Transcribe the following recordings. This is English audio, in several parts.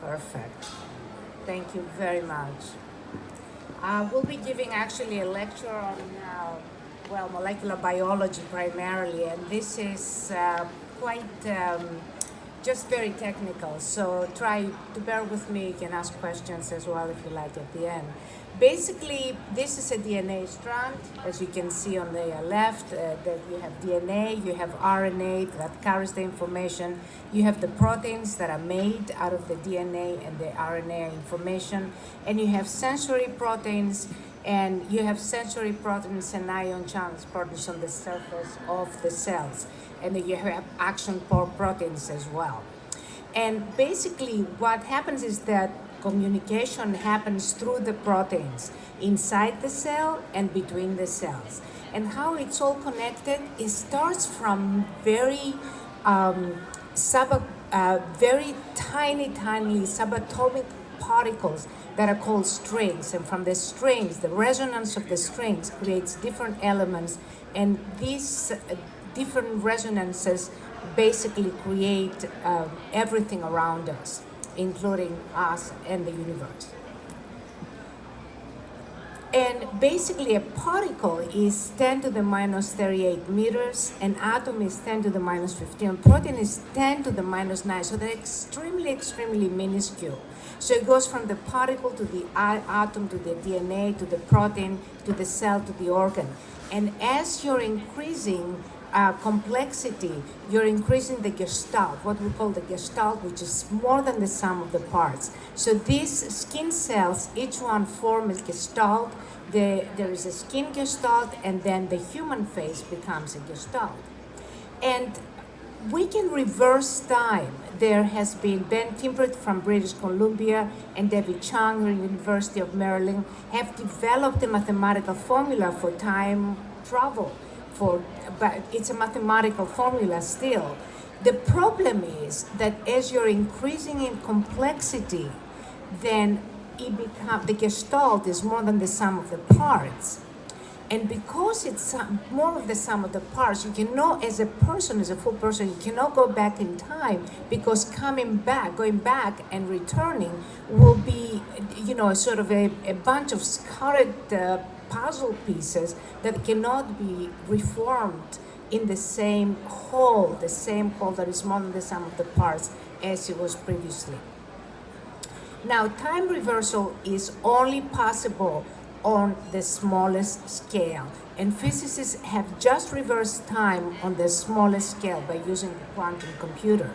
Perfect. Thank you very much. We'll be giving actually a lecture on, molecular biology primarily, and this is quite just very technical. So try to bear with me. You can ask questions as well if you like at the end. Basically, this is a DNA strand, as you can see on the left, that you have DNA, you have RNA that carries the information, you have the proteins that are made out of the DNA and the RNA information, and you have sensory proteins, and you have sensory proteins and ion channels proteins on the surface of the cells, and then you have action proteins as well. And basically what happens is that communication happens through the proteins inside the cell and between the cells. And how it's all connected, it starts from very very tiny subatomic particles that are called strings. And from the strings, the resonance of the strings creates different elements, and these different resonances basically create everything around us, including us and the universe. And basically a particle is 10 to the minus 38 meters, an atom is 10 to the minus 15, protein is 10 to the minus 9, so they're extremely minuscule. So it goes from the particle to the atom to the DNA to the protein to the cell to the organ. And as you're increasing complexity, you're increasing the gestalt, what we call the gestalt, which is more than the sum of the parts. So these skin cells, each one form a gestalt. There is a skin gestalt, and then the human face becomes a gestalt. And we can reverse time. There has been Ben Timbret from British Columbia and David Chang from University of Maryland have developed a mathematical formula for time travel. But it's a mathematical formula still. The problem is that as you're increasing in complexity, then the gestalt is more than the sum of the parts. And because it's more of the sum of the parts, you cannot, as a full person, you cannot go back in time, because going back and returning will be, sort of a bunch of scattered puzzle pieces that cannot be reformed in the same whole that is more than the sum of the parts as it was previously. Now, time reversal is only possible on the smallest scale, and physicists have just reversed time on the smallest scale by using the quantum computer.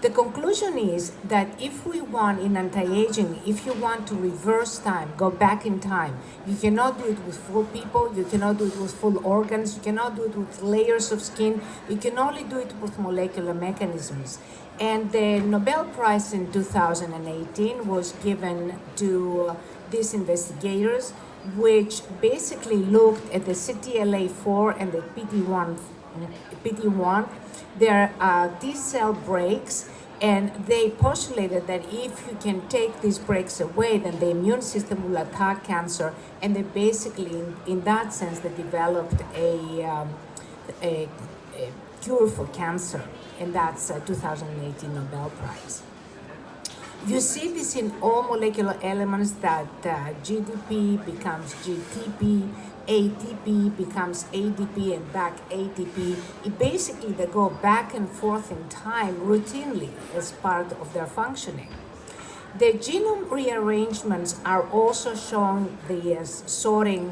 The conclusion is that if we want, in anti-aging, if you want to reverse time, go back in time, you cannot do it with full people, you cannot do it with full organs, you cannot do it with layers of skin, you can only do it with molecular mechanisms. And the Nobel Prize in 2018 was given to these investigators, which basically looked at the CTLA4 and the PD1. They're T-cell breaks, and they postulated that if you can take these breaks away, then the immune system will attack cancer, and they basically, in that sense, they developed a cure for cancer, and that's a 2018 Nobel Prize. You see this in all molecular elements, that GDP becomes GTP, ATP becomes ADP, and back ATP. They go back and forth in time routinely as part of their functioning. The genome rearrangements are also showing the sorting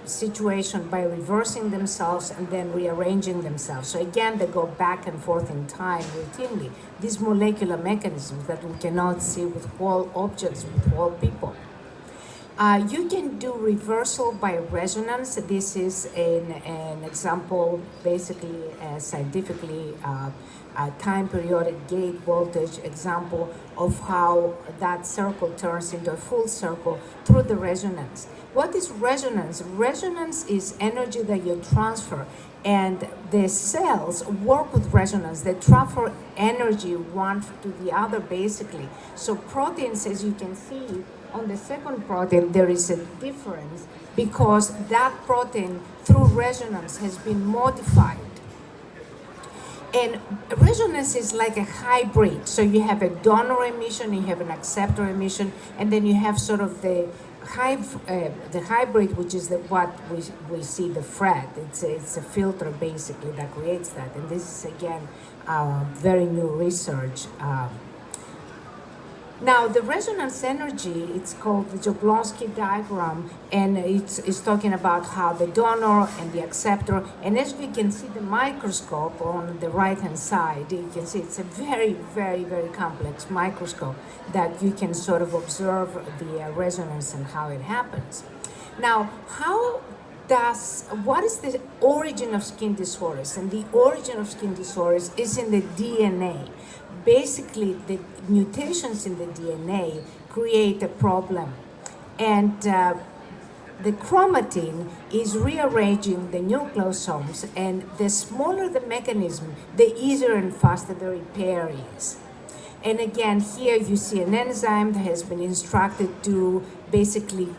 situation by reversing themselves and then rearranging themselves. So again, they go back and forth in time routinely. These molecular mechanisms that we cannot see with whole objects, with whole people. You can do reversal by resonance. This is an example, basically scientifically, a time periodic gate voltage example of how that circle turns into a full circle through the resonance. What is resonance? Resonance is energy that you transfer, and the cells work with resonance. They transfer energy one to the other, basically. So proteins, as you can see, on the second protein, there is a difference because that protein, through resonance, has been modified. And resonance is like a hybrid. So you have a donor emission, you have an acceptor emission, and then you have sort of the hybrid, which is what we see the FRET. It's a filter basically that creates that. And this is again very new research. Now, the resonance energy, it's called the Jablonski diagram, and it's talking about how the donor and the acceptor, and as you can see the microscope on the right-hand side, you can see it's a very, very, very complex microscope that you can sort of observe the resonance and how it happens. Now, what is the origin of skin disorders? And the origin of skin disorders is in the DNA. Basically, the mutations in the DNA create a problem. And the chromatin is rearranging the nucleosomes, and the smaller the mechanism, the easier and faster the repair is. And again, here you see an enzyme that has been instructed to basically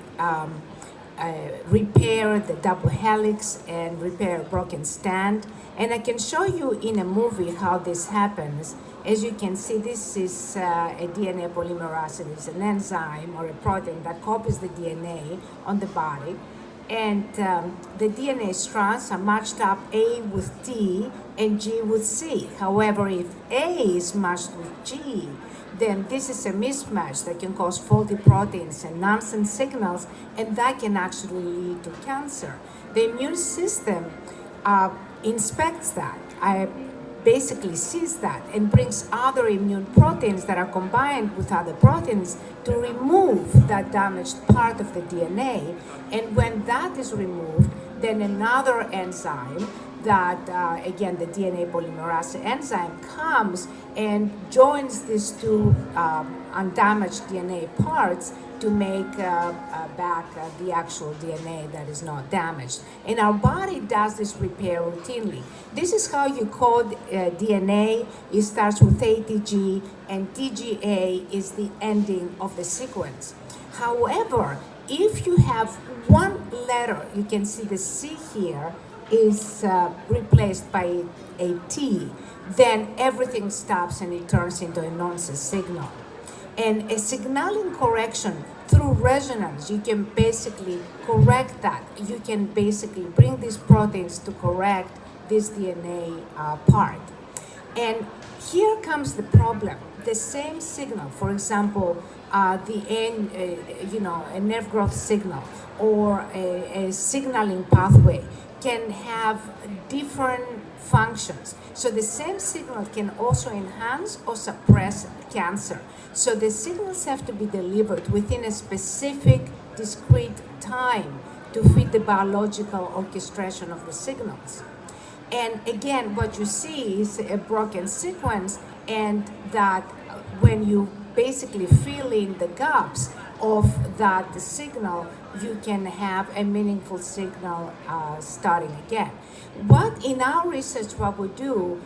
repair the double helix and repair a broken strand. And I can show you in a movie how this happens. As you can see, this is a DNA polymerase. It's an enzyme or a protein that copies the DNA on the body. And the DNA strands are matched up A with T and G with C. However, if A is matched with G, then this is a mismatch that can cause faulty proteins and nonsense signals, and that can actually lead to cancer. The immune system inspects that, basically sees that, and brings other immune proteins that are combined with other proteins to remove that damaged part of the DNA. And when that is removed, then another enzyme that, again, the DNA polymerase enzyme comes and joins these two undamaged DNA parts to make back the actual DNA that is not damaged. And our body does this repair routinely. This is how you code DNA. It starts with ATG, and TGA is the ending of the sequence. However, if you have one letter, you can see the C here, is replaced by a T, then everything stops and it turns into a nonsense signal. And a signaling correction through resonance, you can basically correct that. You can basically bring these proteins to correct this DNA part. And here comes the problem. The same signal, for example, a nerve growth signal or a signaling pathway can have different functions. So the same signal can also enhance or suppress cancer. So the signals have to be delivered within a specific, discrete time to fit the biological orchestration of the signals. And again, what you see is a broken sequence, and that when you basically fill in the gaps of that signal, you can have a meaningful signal starting again. But in our research, what we do,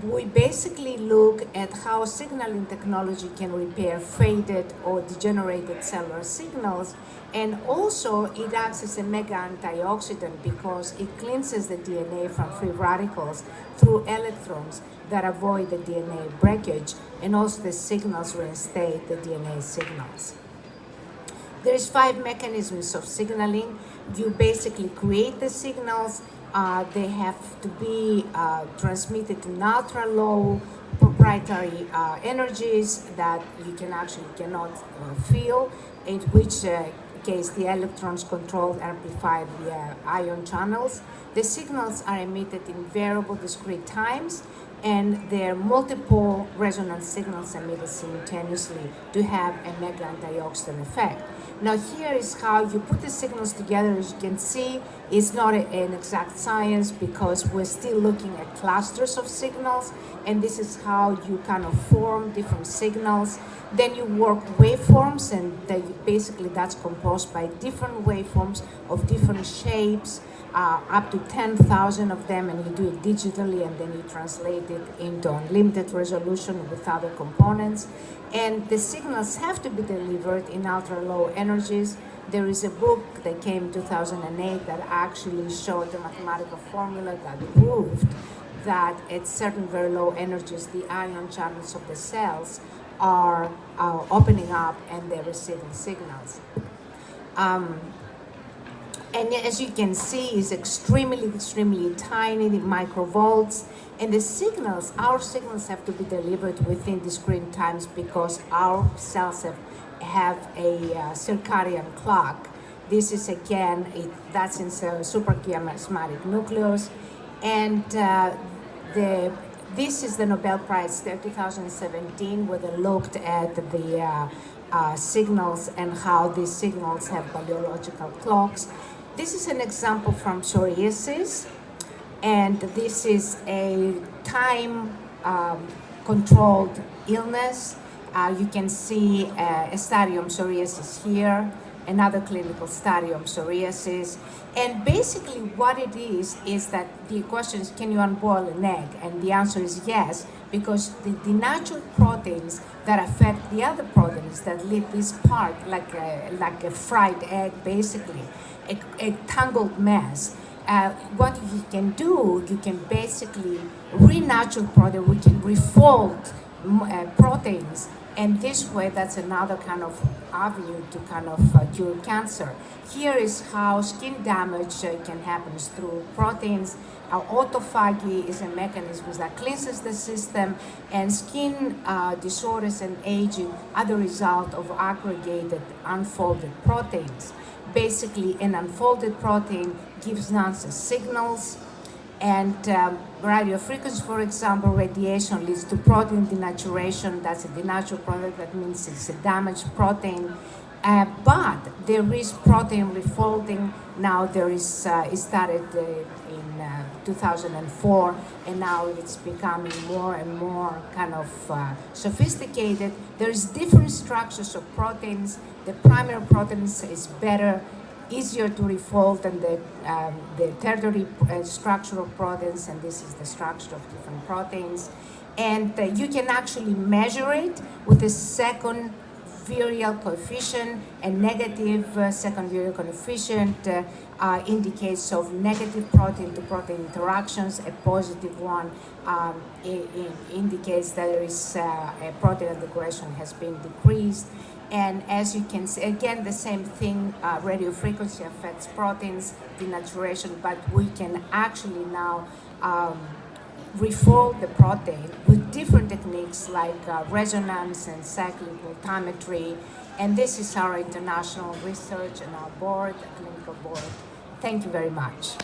we basically look at how signaling technology can repair faded or degenerated cellular signals, and also it acts as a mega antioxidant because it cleanses the DNA from free radicals through electrons that avoid the DNA breakage, and also the signals reinstate the DNA signals. There's 5 mechanisms of signaling. You basically create the signals. They have to be transmitted in ultra low proprietary energies that you cannot feel, in which case the electrons controlled amplified via ion channels. The signals are emitted in variable discrete times, and there are multiple resonance signals emitted simultaneously to have a mega antioxidant effect. Now here is how you put the signals together. As you can see, it's not an exact science because we're still looking at clusters of signals, and this is how you kind of form different signals. Then you work waveforms, and basically that's composed by different waveforms of different shapes, up to 10,000 of them, and you do it digitally, and then you translate it into unlimited resolution with other components. And the signals have to be delivered in ultra low energies. There is a book that came in 2008 that actually showed the mathematical formula that proved that at certain very low energies, the ion channels of the cells are opening up and they're receiving signals. And as you can see, it's extremely tiny, the microvolts. And the signals, our signals have to be delivered within discrete times because our cells have a circadian clock. This is again, that's in the suprachiasmatic nucleus. And this is the Nobel Prize 2017, where they looked at the signals and how these signals have biological clocks. This is an example from psoriasis, and this is a time-controlled illness. You can see a stadium psoriasis here, another clinical stadium psoriasis. And basically what it is that the question is, can you unboil an egg? And the answer is yes, because the natural proteins that affect the other proteins that leave this part like a fried egg, basically, a tangled mess. What you can do, you can basically renatural protein, we can refold proteins, and this way that's another kind of avenue to kind of cure cancer. Here is how skin damage can happen through proteins. Autophagy is a mechanism that cleanses the system, and skin disorders and aging are the result of aggregated, unfolded proteins. Basically, an unfolded protein gives nonsense signals, and radio frequency, for example, radiation leads to protein denaturation. That's a denatured product. That means it's a damaged protein. But there is protein refolding. Now there is, it started in 2004, and now it's becoming more and more kind of sophisticated. There's different structures of proteins. The primary proteins is better, easier to refold than the tertiary structure of proteins, and this is the structure of different proteins. And you can actually measure it with a second virial coefficient. A negative second virial coefficient indicates of negative protein to protein interactions. A positive one indicates that there is a protein integration has been decreased. And as you can see, again, the same thing, radio frequency affects proteins denaturation, but we can actually now refold the protein with different techniques like resonance and cyclic voltammetry. And this is our international research and our board, clinical board. Thank you very much.